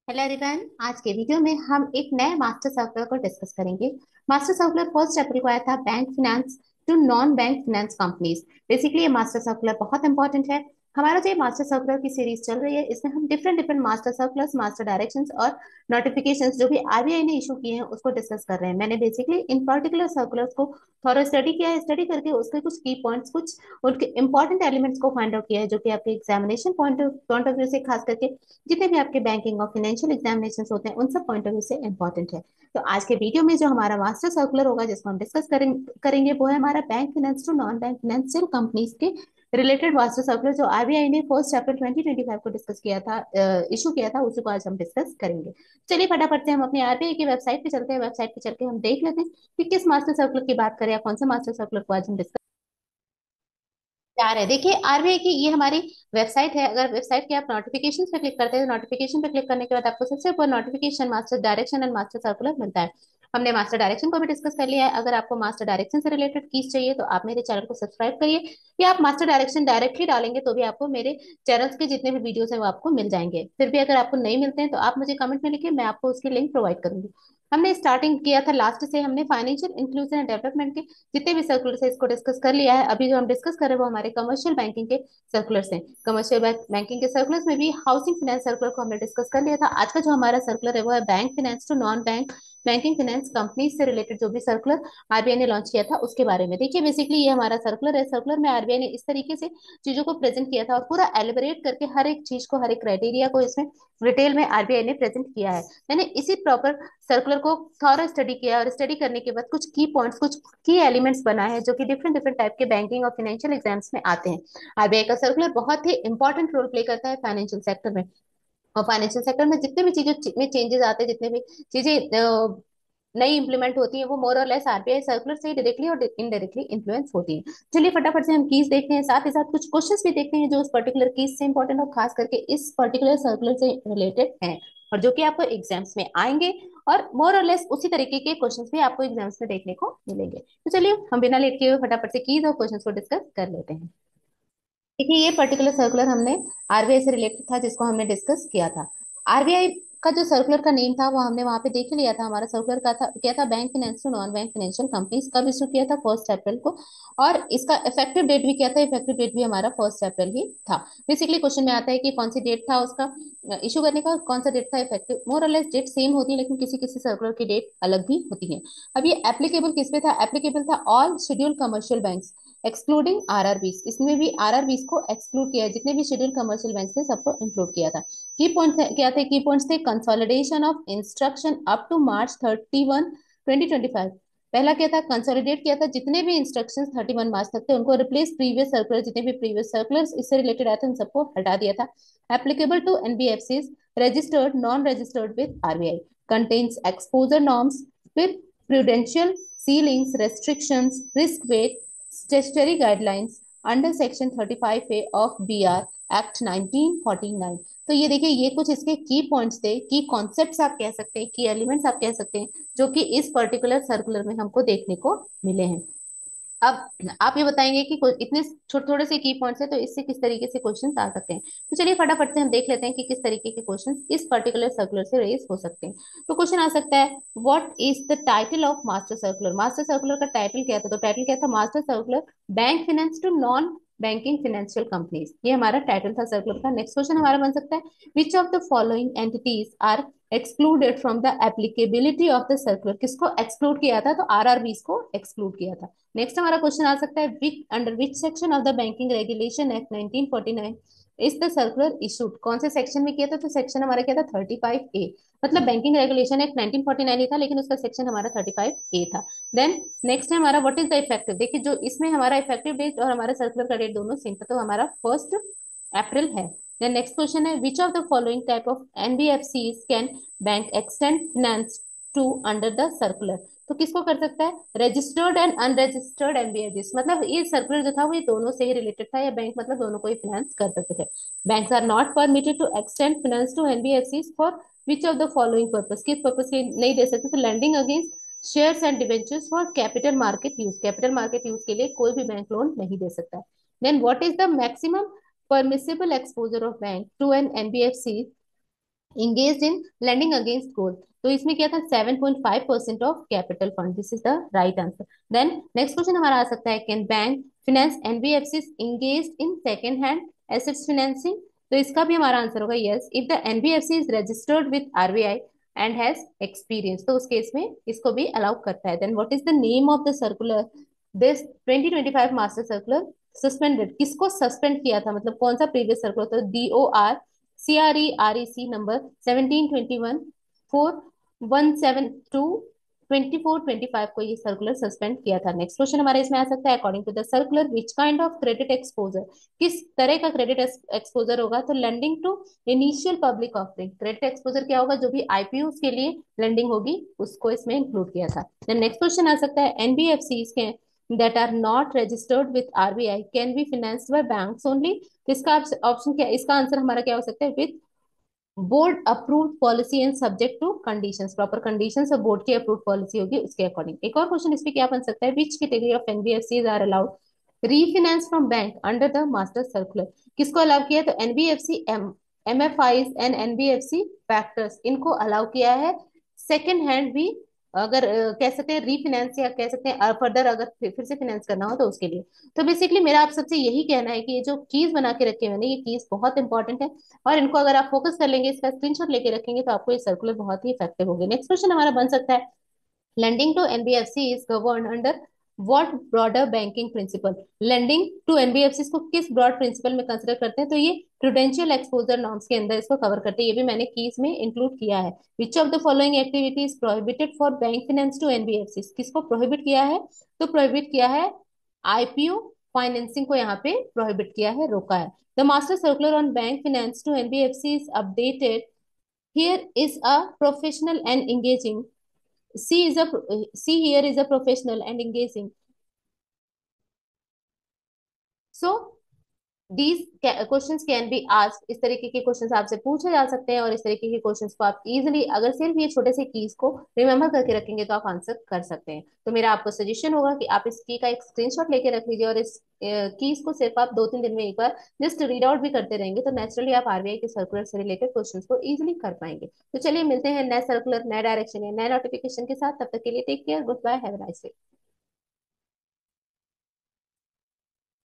Hello everyone. आज के video में हम एक नए मास्टर सर्कुलर को डिस्कस करेंगे। मास्टर सर्कुलर 1 अप्रैल को आया था bank finance to non bank finance companies. Basically ये मास्टर सर्कुलर बहुत इंपॉर्टेंट है। हमारा जो ये मास्टर सर्कुलर की सीरीज चल रही है, इसमें हम different different master circulars, master directions और नोटिफिकेशंस जो भी आरबीआई ने इशू किए हैं उसको डिस्कस कर रहे हैं। मैंने बेसिकली इन पर्टिकुलर सर्कुलर्स को थोड़ा स्टडी किया है। स्टडी करके उसके कुछ की पॉइंट्स, कुछ उनके इंपॉर्टेंट एलिमेंट्स को फाइंड आउट किया है, जो कि आपके एग्जामिनेशन पॉइंट ऑफ व्यू से खास करके जितने भी आपके बैंकिंग और फाइनेंशियल एग्जामिनेशन होते हैं उन सब पॉइंट ऑफ व्यू से इंपॉर्टेंट है। तो आज के वीडियो में जो हमारा मास्टर सर्कुलर होगा जिसको हम डिस्कस करेंगे वो है हमारा bank finance to non bank financial companies के रिलेटेड मास्टर सर्कुलर, जो आरबीआई ने 1 अप्रैल 2025 को डिस्कस किया था, इशू किया था, उसी को आज हम डिस्कस करेंगे। चलिए फटाफट से हम अपने आरबीआई की वेबसाइट पे चलते हैं। वेबसाइट पे चल के हम देख लेते हैं कि किस मास्टर सर्कुलर की बात करें या कौन सा मास्टर सर्कुलर को आज हम डिस्कस क्या है। देखिए आरबीआई की ये हमारी वेबसाइट है। अगर वेबसाइट के आप नोटिफिकेशन पे क्लिक करते हैं तो नोटिफिकेशन पे क्लिक करने के बाद आपको सबसे ऊपर notification master direction and master circular मिलता है। हमने मास्टर डायरेक्शन को भी डिस्कस कर लिया है। अगर आपको मास्टर डायरेक्शन से रिलेटेड कीज चाहिए तो आप मेरे चैनल को सब्सक्राइब करिए, या आप मास्टर डायरेक्शन डायरेक्टली डालेंगे तो भी आपको मेरे चैनल्स के जितने भी वीडियोस हैं वो आपको मिल जाएंगे। फिर भी अगर आपको नहीं मिलते हैं तो आप मुझे कमेंट में लिखिए, मैं आपको उसकी लिंक प्रोवाइड करूंगी। हमने स्टार्टिंग किया था लास्ट से, हमने फाइनेंशियल इंक्लूजन एंड डेवलपमेंट के जितने भी सर्कुलर है इसको डिस्कस कर लिया है। अभी जो हम डिस्कस कर रहे हैं वो हमारे कमर्शियल बैंकिंग के सर्कुलर्स हैं। कमर्शियल बैंकिंग के सर्कुलर्स में भी हाउसिंग फाइनेंस सर्कुलर को हमने डिस्कस कर लिया था। आज का जो हमारा सर्कुलर है वो है bank finance to non bank banking finance company से रिलेटेड जो भी सर्कुलर आरबीआई ने लॉन्च किया था उसके बारे में। देखिए बेसिकली ये हमारा सर्कुलर है। सर्कुलर में आरबीआई ने इस तरीके से चीजों को प्रेजेंट किया था और पूरा एलिबरेट करके हर एक चीज को, हर एक क्राइटेरिया को इसमें डिटेल में आरबीआई ने प्रेजेंट किया है। मैंने इसी प्रॉपर सर्कुलर को थॉरो स्टडी किया और स्टडी करने के बाद कुछ की पॉइंट्स, कुछ की एलिमेंट्स बनाए हैं जो कि डिफरेंट डिफरेंट टाइप के बैंकिंग और फाइनेंशियल एग्जाम्स में आते हैं। आरबीआई का सर्कुलर बहुत ही इंपॉर्टेंट रोल प्ले करता है फाइनेंशियल सेक्टर में। और फाइनेंशियल सेक्टर में जितने भी चीजों में चेंजेस आते हैं, जितने भी चीजें नई इंप्लीमेंट होती है, वो मोर और लेस आरबीआई सर्कुलर से डायरेक्टली और इनडायरेक्टली इन्फ्लुएंस होती है। चलिए फटाफट से हम कीज देखते हैं, साथ ही साथ कुछ क्वेश्चंस भी देखते हैं जो उस पर्टिकुलर कीज से इंपॉर्टेंट और खास करके इस पर्टिकुलर सर्कुलर से रिलेटेड हैं, और जो कि आपको एग्जाम्स में आएंगे। और मोर और लेस उसी तरीके के क्वेश्चंस भी आपको एग्जाम्स में देखने को मिलेंगे। तो चलिए हम बिना लेट किए हुए फटाफट से कीज और क्वेश्चंस को डिस्कस कर लेते हैं। देखिए ये पर्टिकुलर सर्कुलर हमने आरबीआई से रिलेटेड था जिसको हमने डिस्कस किया था। आरबीआई का जो सर्कुलर का नेम था वो हमने वहां पे देख ही लिया था। हमारा सर्कुलर का था क्या था, bank finance to non bank financial companies. कब इशू किया था, 1 अप्रैल को। और इसका इफेक्टिव डेट भी क्या था, इफेक्टिव डेट भी हमारा 1 अप्रैल ही था। बेसिकली क्वेश्चन में आता है कि कौन सी डेट था उसका इशू करने का, कौन सा डेट था इफेक्टिव। मोर और लेस डेट सेम होती है लेकिन किसी किसी सर्कुलर की डेट अलग भी होती है। अब ये एप्लीकेबल किस पे था, एप्लीकेबल था all scheduled commercial bank excluding RRBs. इसमें भी आरआरबीस को एक्सक्लूड किया है, जितने भी शेड्यूल कमर्शियल बैंक थे सबको इंक्लूड किया था। की पॉइंट क्या थे, की पॉइंट्स थे consolidation of instruction up to March 31, 2025। पहला क्या था, कंसोलिडेट किया था जितने भी इंस्ट्रक्शंस 31 मार्च तक थे उनको रिप्लेस प्रीवियस सर्कुलर, जितने भी प्रीवियस सर्कुलर्स इससे रिलेटेड आए थे उन सबको हटा दिया था। Applicable to NBFCs registered non registered with RBI, contains exposure norms with prudential ceilings, restrictions, risk weight, statutory guidelines under Section 35A of BR Act 1949। तो ये देखिए ये कुछ इसके की पॉइंट्स थे, की कॉन्सेप्ट्स आप कह सकते हैं, की एलिमेंट्स आप कह सकते हैं, जो कि इस पर्टिकुलर सर्कुलर में हमको देखने को मिले हैं। अब आप ये बताएंगे कि इतने छोटे थोड़े से की पॉइंट्स है तो इससे किस तरीके से क्वेश्चंस आ सकते हैं। तो चलिए फटाफट से हम देख लेते हैं कि किस तरीके के क्वेश्चंस इस पर्टिकुलर सर्कुलर से रेज हो सकते हैं। तो क्वेश्चन आ सकता है, what is the title of master circular. Master circular का टाइटल क्या था, तो टाइटल क्या था, master circular bank finance to non banking financial companies. ये हमारा टाइटल था सर्कुलर का। नेक्स्ट क्वेश्चन हमारा बन सकता है, which of the following entities are excluded from the applicability of the circular. किसको एक्सक्लूड किया था, तो आरआरबी को एक्सक्लूड किया था। नेक्स्ट हमारा क्वेश्चन आ सकता है, which under which section of the banking regulation act 1949 is the circular issued. कौन से सेक्शन में किया था, तो सेक्शन हमारा क्या था, 35A। मतलब बैंकिंग रेगुलेशन एक्ट 1949 ही था लेकिन उसका सेक्शन हमारा 35A था। देन नेक्स्ट है हमारा, व्हाट इज द इफेक्टिव। देखिए जो इसमें हमारा इफेक्टिव डेट और हमारा सर्कुलर का डेट दोनों सेम था, तो हमारा 1 अप्रैल है। देन नेक्स्ट क्वेश्चन है, which of the following type of NBFC can bank extend finance to under the circular. तो किसको कर सकता है, रजिस्टर्ड एंड अनरजिस्टर्ड एनबीएफसीज। मतलब ये सर्कुलर जो था वो ये दोनों से ही रिलेटेड था, या बैंक मतलब दोनों को ही फाइनेंस कर सकते थे। Banks are not permitted to extend finance to NBFCs for which of the following purpose. किस पर्पस के नहीं दे सकते, तो lending against shares and debentures for capital market use. Capital market use के लिए कोई भी बैंक लोन नहीं दे सकता। Then what is the maximum permissible exposure of bank to an NBFC engaged in lending against gold. तो इसमें क्या था, 7.5% of capital fund, this is the right answer. Then next question हमारा आ सकता है, can bank finance NBFC engaged in second hand assets financing? तो इसका भी हमारा आंसर होगा yes, if the NBFC is registered with RBI and has experience, तो उस केस में इसको भी अलाउ करता है। Then what is the name of the circular this 2025 master circular suspended? किसको सस्पेंड किया था, मतलब कौन सा प्रीवियस सर्कुलर था? DOR CREREC नंबर 1721 4 172 2425 को ये सर्कुलर सस्पेंड किया था। नेक्स्ट क्वेश्चन हमारे इसमें आ सकता है, according to the circular which kind of credit exposure? किस तरह का क्रेडिट एक्सपोजर होगा? तो lending to initial public offering, credit exposure क्या होगा? जो भी आईपीओ के लिए लेंडिंग होगी उसको इसमें इंक्लूड किया था। देन नेक्स्ट क्वेश्चन आ सकता है, एनबीएफसी के that are not registered with RBI can be financed by banks only? तो इसका ऑप्शन क्या, इसका आंसर हमारा क्या हो सकता है? With board approved policy and subject to conditions, proper conditions और बोर्ड की अप्रूव्ड पॉलिसी होगी उसके अकॉर्डिंग। एक और क्वेश्चन इस पे क्या बन सकता है, which category of NBFCs are allowed refinance from bank under the master circular? किसको अलाउ किया? तो NBFC MFIs and NBFC factors, इनको अलाउ किया है सेकेंड हैंड भी, अगर कह सकते हैं रीफिनेंस, या कह सकते हैं फर्दर अगर फिर से फिनेंस करना हो तो उसके लिए। तो बेसिकली मेरा आप सबसे यही कहना है कि ये जो कीज बना के रखे हुए हैं ना, ये कीज बहुत इंपॉर्टेंट है, और इनको अगर आप फोकस कर लेंगे, इसका स्क्रीनशॉट लेके रखेंगे, तो आपको ये सर्कुलर बहुत ही इफेक्टिव होगी। नेक्स्ट क्वेश्चन हमारा बन सकता है, lending to NBFC is governed under what broader banking principle? lending to NBFCs को किस ब्रॉड प्रिंसिपल में कंसिडर करते हैं? तो ये प्रूडेंशियल एक्सपोजर नॉर्म्स के अंदर इसको कवर करते हैं, ये भी मैंने कीज में इंक्लूड किया है। Which of the following activities prohibited for bank finance to NBFC? किसको प्रोहिबिट किया है? तो प्रोहिबिट किया है आईपीओ फाइनेंसिंग को, यहाँ पे प्रोहिबिट किया है, रोका है। The master circular on bank finance to NBFC is updated here is a professional and engaging. C is a C here is a professional and engaging. So these questions can be asked, इस तरीके के questions आपसे पूछे जा सकते हैं, और इस तरीके के क्वेश्चंस को आप इजीली, अगर सिर्फ ये छोटे से कीज को रिमेंबर करके रखेंगे तो आप आंसर कर सकते हैं। तो मेरा आपको सजेशन होगा कि आप इस की का एक स्क्रीनशॉट लेके रख लीजिए, और इस कीज को सिर्फ आप 2-3 दिन में एक बार जस्ट रीड आउट भी करते रहेंगे, तो नेचुरली आप आरबीआई के सर्कुलर से रिलेटेड क्वेश्चंस को इजीली कर पाएंगे। तो चलिए मिलते हैं नए सर्कुलर, नए डायरेक्शन या नए नोटिफिकेशन के साथ, तब तक के लिए take care, goodbye, have a nice day.